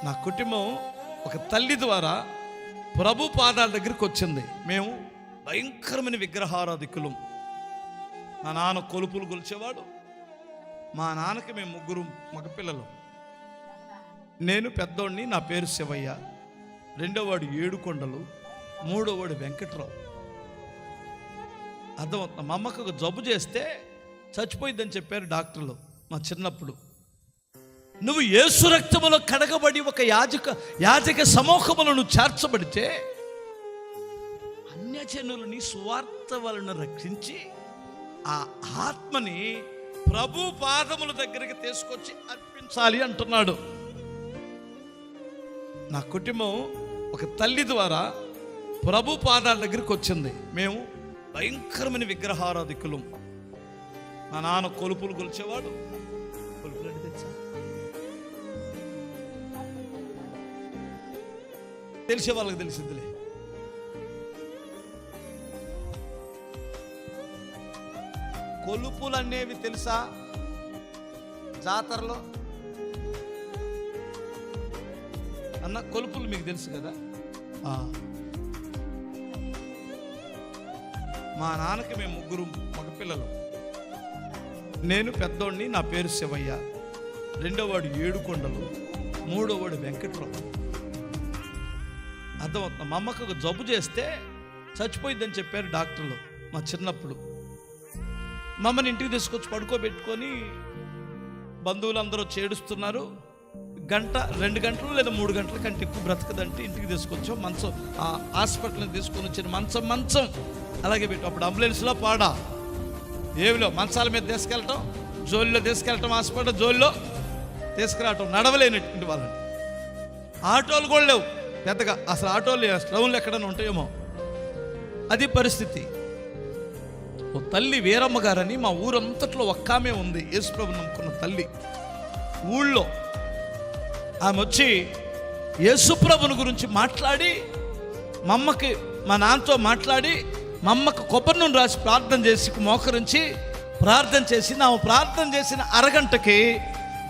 నా కుటుంబం ఒక తల్లి ద్వారా ప్రభు పాదాల దగ్గరికి వచ్చింది. మేము భయంకరమైన విగ్రహారాధికులం. మా నాన్న కొలుపులు కొలిచేవాడు. మా నాన్నకి మేము ముగ్గురు మగపిల్లలు. నేను పెద్దోడిని, నా పేరు శివయ్య. రెండోవాడు ఏడుకొండలు, మూడోవాడు వెంకట్రావు. అర్థమవుతుంది. మా అమ్మకు ఒక జబ్బు చేస్తే చచ్చిపోయిందని చెప్పారు డాక్టర్లు మా చిన్నప్పుడు. నువ్వు యేసు రక్తములో కడగబడి ఒక యాజక సమూహములను చేర్చబడితే అన్యజనులని సువార్త వలన రక్షించి ఆ ఆత్మని ప్రభు పాదముల దగ్గరికి తీసుకొచ్చి అర్పించాలి అంటున్నాడు. నా కుటుంబం ఒక తల్లి ద్వారా ప్రభు పాదాల దగ్గరికి వచ్చింది. మేము భయంకరమైన విగ్రహారాధికులం. మా నాన్న కొలుపులు కొలిచేవాడు. కొలుపులు అంటే తెలుసా? తెలిసే వాళ్ళకి తెలిసిందిలే. కొలుపులు అనేవి తెలుసా? జాతరలో అన్న కొలుపులు మీకు తెలుసు కదా. మా నాన్నకి మేము ముగ్గురు మగపిల్లలు. నేను పెద్దోడిని, నా పేరు శివయ్య. రెండోవాడు ఏడుకొండలు, మూడోవాడు వెంకట్రావు. అర్థమవుతుంది. మా అమ్మకు ఒక జబ్బు చేస్తే చచ్చిపోయిందని చెప్పారు డాక్టర్లు మా చిన్నప్పుడు. మమ్మల్ని ఇంటికి తీసుకొచ్చి పడుకోబెట్టుకొని బంధువులందరూ చేడుస్తున్నారు. గంట 2 గంటలు లేదా 3 గంటల కంటే ఎక్కువ బ్రతకదంటే ఇంటికి తీసుకొచ్చాం. మంచం హాస్పిటల్ని తీసుకొని వచ్చిన మంచం అలాగే పెట్టు. అప్పుడు అంబులెన్స్లో పాడా ఏవిలో మంచాల మీద తీసుకెళ్ళటం, జోలిలో తీసుకెళ్ళటం, హాస్పిటల్ జోలిలో తీసుకురావటం. నడవలేనటువంటి వాళ్ళని. ఆటోలు కూడా లేవు పెద్దగా. అసలు ఆటోలు టౌన్లు ఎక్కడైనా ఉంటాయేమో, అది పరిస్థితి. ఓ తల్లి వీరమ్మ గారని మా ఊరంతట్లో ఒక్కామే ఉంది, యేసుప్రభు నమ్ముకున్న తల్లి. ఊళ్ళో ఆమె వచ్చి యేసుప్రభుని గురించి మాట్లాడి మా అమ్మకి, మా నాన్నతో మాట్లాడి మా అమ్మకు కొబ్బరి నూనె రాసి ప్రార్థన చేసి మోకరించి ప్రార్థన చేసి, నా ప్రార్థన చేసిన అరగంటకి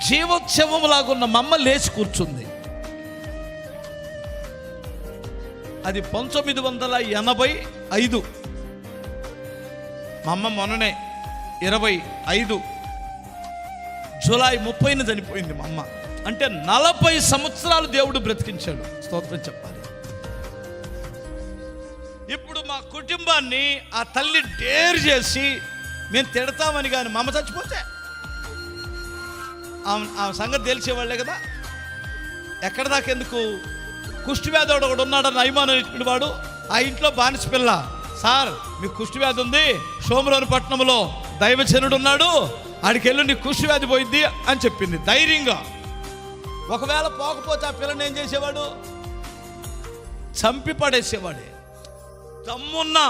జీవోత్సవంలాగున్న మా అమ్మ లేచి కూర్చుంది. అది 1985. మా అమ్మ మొన్ననే 25 జూలై 30న చనిపోయింది మా అమ్మ. అంటే 40 సంవత్సరాలు దేవుడు బ్రతికించాడు. స్తోత్రం చెప్పాలి. ఇప్పుడు మా కుటుంబాన్ని ఆ తల్లి డేర్ చేసి మేము తిడతామని కానీ మా అమ్మ చచ్చిపోతే ఆ సంగతి తెలిసేవాళ్లే కదా. ఎక్కడ దాకెందుకు? కుష్టివ్యాధుడు ఒకడు ఉన్నాడని అభిమానం ఇచ్చిన వాడు ఆ ఇంట్లో బానిస పిల్ల. సార్ మీకు కుష్టివ్యాధి ఉంది, సోమరాజు పట్టణంలో దైవజనుడు ఉన్నాడు, ఆడికి వెళ్ళి నీ కుష్టివ్యాధి పోయింది అని చెప్పింది ధైర్యంగా. ఒకవేళ పోకపోతే ఆ పిల్లని ఏం చేసేవాడు? చంపి పడేసేవాడే. దమ్మున్నా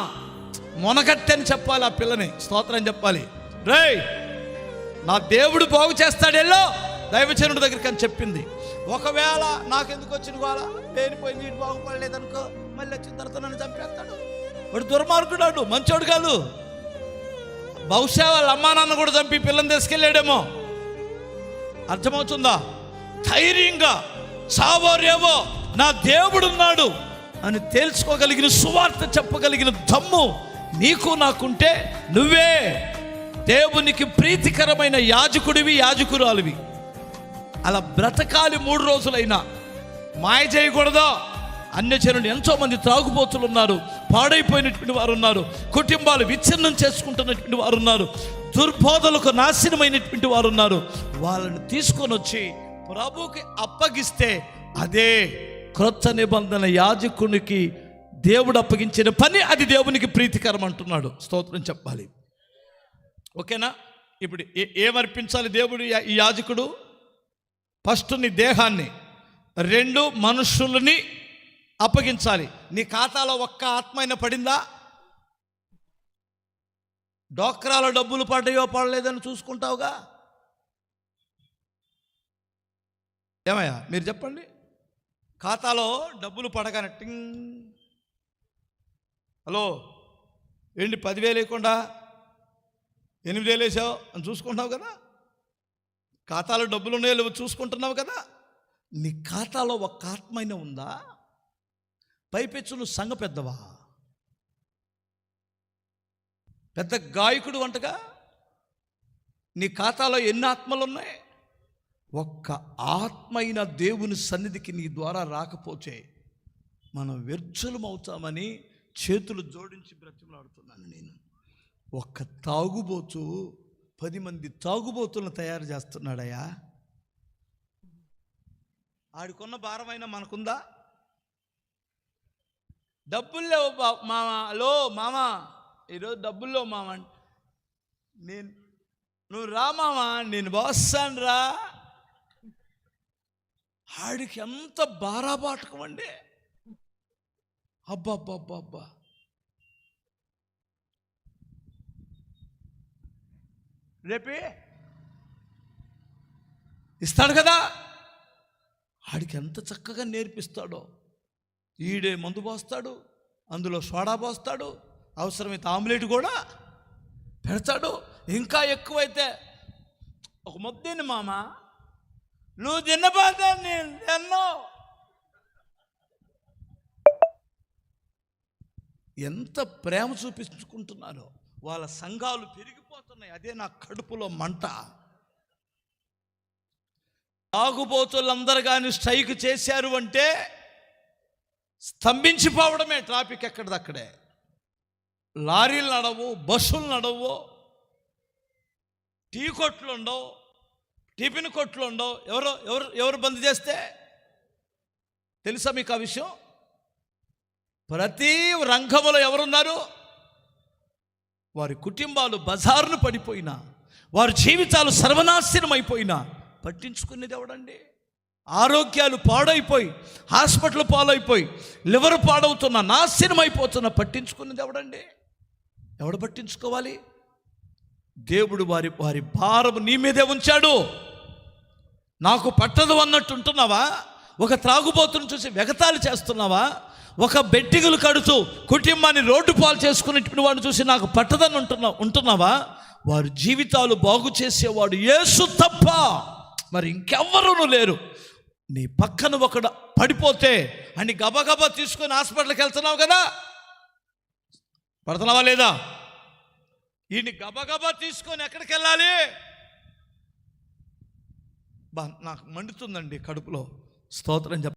మొనగట్టని అని చెప్పాలి ఆ పిల్లని. స్తోత్రం చెప్పాలి. రేయ్ నా దేవుడు బాగు చేస్తాడెల్లో దైవజనుడి దగ్గరికి అని చెప్పింది. ఒకవేళ నాకెందుకు వచ్చిన గోళ, లేనిపోయింది, నీటి బాగుపడలేదనుకో, మళ్ళీ వచ్చిన తర్వాత నన్ను చంపేస్తాడు. వాడు దుర్మార్గుడాడు, మంచోడు కాదు. బహుశా వాళ్ళ అమ్మా నాన్న కూడా చంపి పిల్లని తీసుకెళ్ళాడేమో. అర్థమవుతుందా? ధైర్యంగా చావో రేవో నా దేవుడున్నాడు అని తెలుసుకోగలిగిన, సువార్త చెప్పగలిగిన దమ్ము నీకు నాకుంటే నువ్వే దేవునికి ప్రీతికరమైన యాజకుడివి, యాజకురాలివి. అలా బ్రతకాలి. 3 రోజులైనా మాయ చేయకూడదు. అన్యజనులు ఎంతోమంది త్రాగుబోతులు ఉన్నారు, పాడైపోయినటువంటి వారు ఉన్నారు, కుటుంబాలు విచ్ఛిన్నం చేసుకుంటున్నటువంటి వారు ఉన్నారు, దుర్బోధలకు నాశనమైనటువంటి వారు ఉన్నారు. వాళ్ళని తీసుకొని వచ్చి ప్రభువుకి అప్పగిస్తే అదే క్రొత్త నిబంధన యాజకునికి దేవుడు అప్పగించిన పని. అది దేవునికి ప్రీతికరం అంటున్నాడు. స్తోత్రం చెప్పాలి. ఓకేనా? ఇప్పుడు ఏమర్పించాలి దేవుడు ఈ యాజకుడు? ఫస్ట్ నీ దేహాన్ని, 2 మనుషులని అప్పగించాలి. నీ ఖాతాలో ఒక్క ఆత్మ అయినా పడిందా? డోక్రాలో డబ్బులు పడ్డాయో పడలేదని చూసుకుంటావుగా. ఏమయ్యా మీరు చెప్పండి. ఖాతాలో డబ్బులు పడగానే టింగ్, హలో ఏంటి 10,000 లేకుండా 8,000 వేసావు అని చూసుకుంటావు కదా. ఖాతాలో డబ్బులు ఉన్నాయో లేవో చూసుకుంటున్నావు కదా. నీ ఖాతాలో ఒక్క ఆత్మైనా ఉందా? పైపెచ్చు నువ్వు సంఘ పెద్దవా, పెద్ద గాయకుడు వంటగా, నీ ఖాతాలో ఎన్ని ఆత్మలు ఉన్నాయి? ఒక్క ఆత్మైన దేవుని సన్నిధికి నీ ద్వారా రాకపోతే మనం వ్యర్థులమవుతామని చేతులు జోడించి బ్రతిమలాడుతున్నాను నేను. ఒక్క తాగుబోతు 10 మంది తాగుబోతులను తయారు చేస్తున్నాడయ్యా. ఆడికున్న భారమైనా మనకుందా? డబ్బులు లేవు మామ, లో మామ ఈరోజు డబ్బులు లేవు మామ, నువ్వు రా మామ, నేను వస్తాను రా. ఆడికి ఎంత బారాబాటకం అండి. అబ్బా, రేపే ఇస్తాడు కదా. ఆడికి ఎంత చక్కగా నేర్పిస్తాడో. ఈడే మందు పోస్తాడు, అందులో సోడా పోస్తాడు, అవసరమైతే ఆమ్లెట్ కూడా పెడతాడు. ఇంకా ఎక్కువైతే ఒక ముద్దని మామ, నువ్వు తిన్నబాత నేను తిన్నో. ఎంత ప్రేమ చూపించుకుంటున్నారో. వాళ్ళ సంఘాలు పెరిగిపోతున్నాయి. అదే నా కడుపులో మంట. తాగుబోతులందరూ కానీ స్ట్రైక్ చేశారు అంటే స్తంభించిపోవడమే. ట్రాఫిక్ ఎక్కడిదక్కడే, లారీలు నడవు, బస్సులు నడవు, టీ కొట్లు ఉండవు, టిఫిన్ కొట్లు ఉండవు. ఎవరు బంద్ చేస్తే తెలుసా మీకు ఆ విషయం? ప్రతి రంగంలో ఎవరున్నారు? వారి కుటుంబాలు బజారును పడిపోయినా, వారి జీవితాలు సర్వనాశనం అయిపోయినా పట్టించుకునేది ఎవడండి? ఆరోగ్యాలు పాడైపోయి, హాస్పిటల్ పాలైపోయి, లివర్ పాడవుతున్న, నాశనం అయిపోతున్న పట్టించుకునేది ఎవడండి? ఎవడు పట్టించుకోవాలి? దేవుడు వారి భారం నీ మీదే ఉంచాడు. నాకు పట్టదు అన్నట్టు ఉంటున్నావా? ఒక త్రాగుబోతును చూసి వెగతాళి చేస్తున్నావా? ఒక బెట్టిగులు కడుతూ కుటుంబాన్ని రోడ్డు పాలు చేసుకునేటువంటి వాడిని చూసి నాకు పట్టదని ఉంటున్నావా? వారి జీవితాలు బాగు చేసేవాడు యేసు తప్ప మరి ఇంకెవ్వరూ లేరు. నీ పక్కన ఒకడు పడిపోతే అని గబగబా తీసుకొని హాస్పిటల్కి వెళ్తున్నావు కదా, పడుతున్నావా లేదా? ఈయన్ని గబగబా తీసుకొని ఎక్కడికి వెళ్ళాలి? నాకు మండుతుందండి కడుపులో. స్తోత్రం చెప్ప